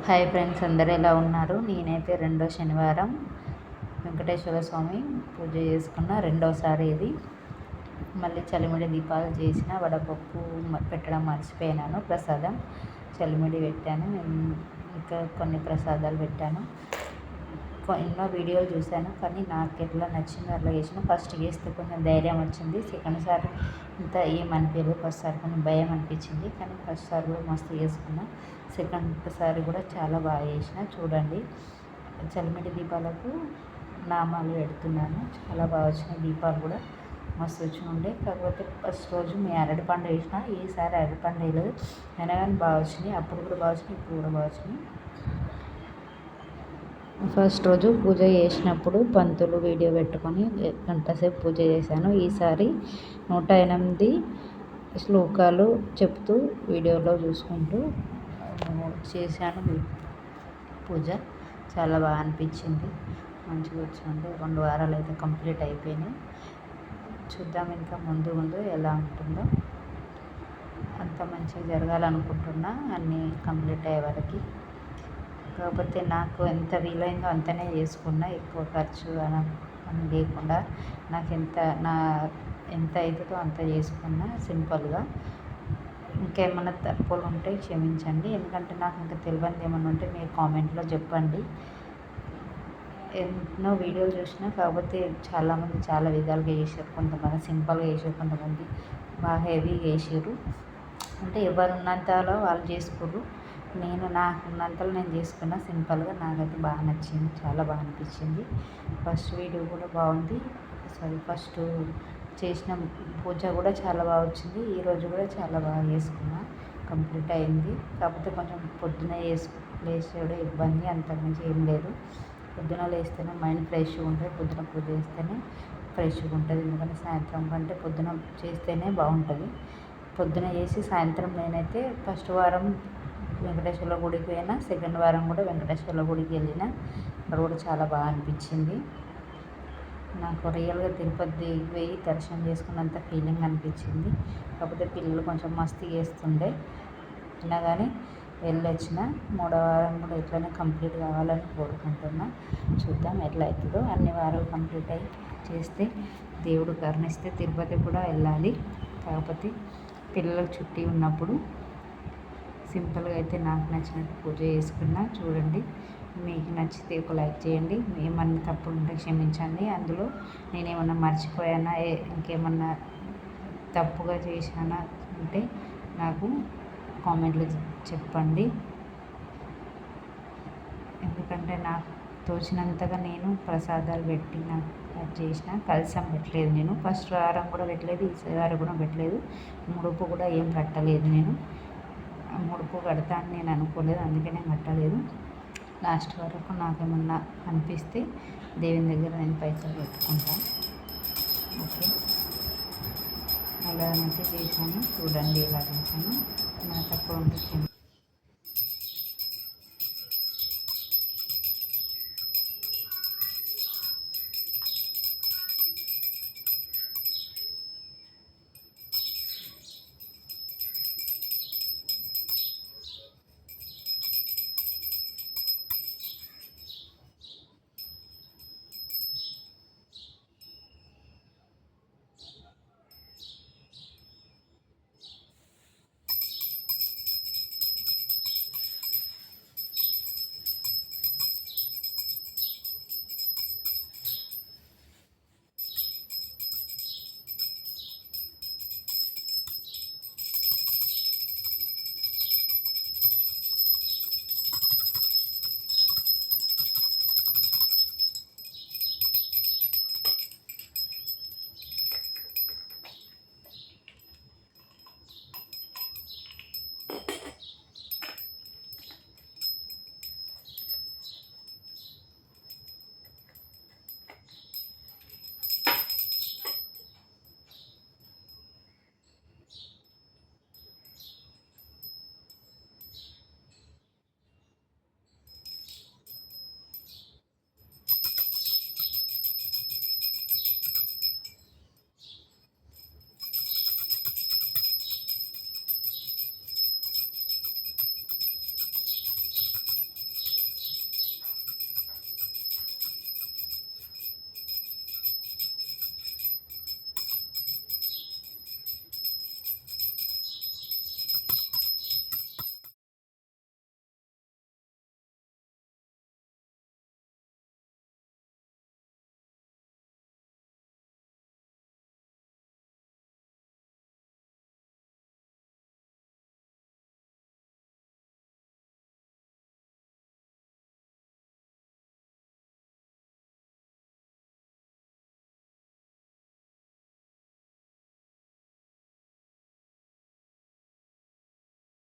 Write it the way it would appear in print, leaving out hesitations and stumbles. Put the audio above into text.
Hi friends, అందరూ ఎలా ఉన్నారు? నేనైతే రెండో శనివారం వెంకటేశ్వర స్వామి పూజ చేసుకున్న రెండోసారి ఇది. మళ్ళీ చలిమిడి దీపాలు చేసిన వడపప్పు పెట్టడం మర్చిపోయినాను. ప్రసాదం చలిమిడి పెట్టాను, ఇంకా కొన్ని ప్రసాదాలు పెట్టాను. ఎన్నో వీడియోలు చూశాను, కానీ నాకు ఎట్లా నచ్చిందో అట్లా చేసిన. ఫస్ట్ చేస్తే కొంచెం ధైర్యం వచ్చింది, సెకండ్ సారి ఇంత ఏమనిపించలేదు. ఫస్ట్ సారి కొంచెం భయం అనిపించింది, కానీ ఫస్ట్ సారి కూడా మస్తు చేసుకున్నా. సెకండ్ సారి కూడా చాలా బాగా చేసిన. చూడండి, చలిమిడి దీపాలకు నామాలు పెడుతున్నాను. చాలా బాగా వచ్చినాయి దీపాలు కూడా, మస్తు వచ్చి ఉండే. కాకపోతే ఫస్ట్ రోజు మీ అరటిపండు వేసిన, ఈసారి అరటిపండు వేయలేదు, అయినా కానీ బాగా వచ్చినాయి. అప్పుడు కూడా బాగా వచ్చినాయి, ఇప్పుడు కూడా బాగా వచ్చినాయి. ఫస్ట్ రోజు పూజ చేసినప్పుడు పంతులు వీడియో పెట్టుకొని గంటసేపు పూజ చేశాను. ఈసారి 108 శ్లోకాలు చెప్తూ వీడియోలో చూసుకుంటూ చేశాను పూజ. చాలా బాగా అనిపించింది, మంచిగా వచ్చింది. 2 వారాలు అయితే కంప్లీట్ అయిపోయినాయి. చూద్దాం ఇంకా ముందు ముందు ఎలా ఉంటుందో. అంత మంచిగా జరగాలనుకుంటున్నా, అన్నీ కంప్లీట్ అయ్యే వరకు. కాకపోతే నాకు ఎంత వీలైందో అంతనే చేసుకున్నా, ఎక్కువ ఖర్చు అని లేకుండా నాకు ఎంత అవుతుందో అంత చేసుకున్నా సింపుల్గా. ఇంకేమన్నా తప్పులు ఉంటే క్షమించండి, ఎందుకంటే నాకు ఇంకా తెలియనిది ఏమన్నా ఉంటే మీరు కామెంట్లో చెప్పండి. ఎన్నో వీడియోలు చూసినా, కాకపోతే చాలామంది చాలా విధాలుగా చేశారు. కొంతమంది సింపుల్గా చేశారు, కొంతమంది బాగా హెవీగా చేసారు. అంటే ఎవరున్నంతలో వాళ్ళు చేసుకుర్రు. నేను నాకున్నంతలో నేను చేసుకున్న సింపుల్గా. నాకైతే బాగా నచ్చింది, చాలా బాగా అనిపించింది. ఫస్ట్ వీడియో కూడా బాగుంది. ఫస్ట్ చేసిన పూజ కూడా చాలా బాగా వచ్చింది. ఈరోజు కూడా చాలా బాగా చేసుకున్నా, కంప్లీట్ అయింది. కాకపోతే కొంచెం పొద్దున లేచేయడం ఇబ్బంది, అంతకుమించి ఏం లేదు. పొద్దున లేస్తేనే మైండ్ ఫ్రెష్గా ఉంటుంది, పొద్దున పూజ చేస్తేనే ఫ్రెష్గా ఉంటుంది. ఎందుకంటే సాయంత్రం కంటే పొద్దున చేస్తేనే బాగుంటుంది. పొద్దున చేసి సాయంత్రం నేనైతే ఫస్ట్ వారం వెంకటేశ్వర గుడికి పోయినా, సెకండ్ వారం కూడా వెంకటేశ్వర గుడికి వెళ్ళిన. అక్కడ కూడా చాలా బాగా అనిపించింది నాకు. రియల్గా తిరుపతి పోయి దర్శనం చేసుకున్నంత ఫీలింగ్ అనిపించింది. కాకపోతే పిల్లలు కొంచెం మస్తు చేస్తుండే, అయినా కానీ వెళ్ళొచ్చిన. 3వ వారం కూడా ఇట్లనే కంప్లీట్ కావాలని కోరుకుంటున్నా. చూద్దాం ఎట్లా అవుతుందో. అన్ని వారాలు కంప్లీట్ అయ్యి చేస్తే దేవుడు కరుణిస్తే తిరుపతి కూడా వెళ్ళాలి. కాకపోతే పిల్లలకు చుట్టి ఉన్నప్పుడు సింపుల్గా అయితే నాకు నచ్చినట్టు పూజ చేసుకున్నా. చూడండి, మీకు నచ్చితే ఒక లైక్ చేయండి. ఏమన్నా తప్పులు ఉంటే క్షమించండి. అందులో నేనేమన్నా మర్చిపోయానా, ఇంకేమన్నా తప్పుగా చేశానా అంటే నాకు కామెంట్లో చెప్పండి. ఎందుకంటే నాకు తోచినంతగా నేను ప్రసాదాలు పెట్టి నాకు చేసిన. కలసం పెట్టలేదు నేను, ఫస్ట్ వారం కూడా పెట్టలేదు, ఈ వారం కూడా పెట్టలేదు. ముడుపు కూడా ఏం కట్టలేదు నేను. ముడుపు కడతా అని నేను అనుకోలేదు, అందుకనే కట్టలేదు. లాస్ట్ వరకు నాకేమన్నా అనిపిస్తే దేవుని దగ్గర నేను పైసలు పెట్టుకుంటాను. ఓకే, అలాగైతే చేశాను. చూడండి ఎలా చేశాను. నా తక్కువ ఉంటే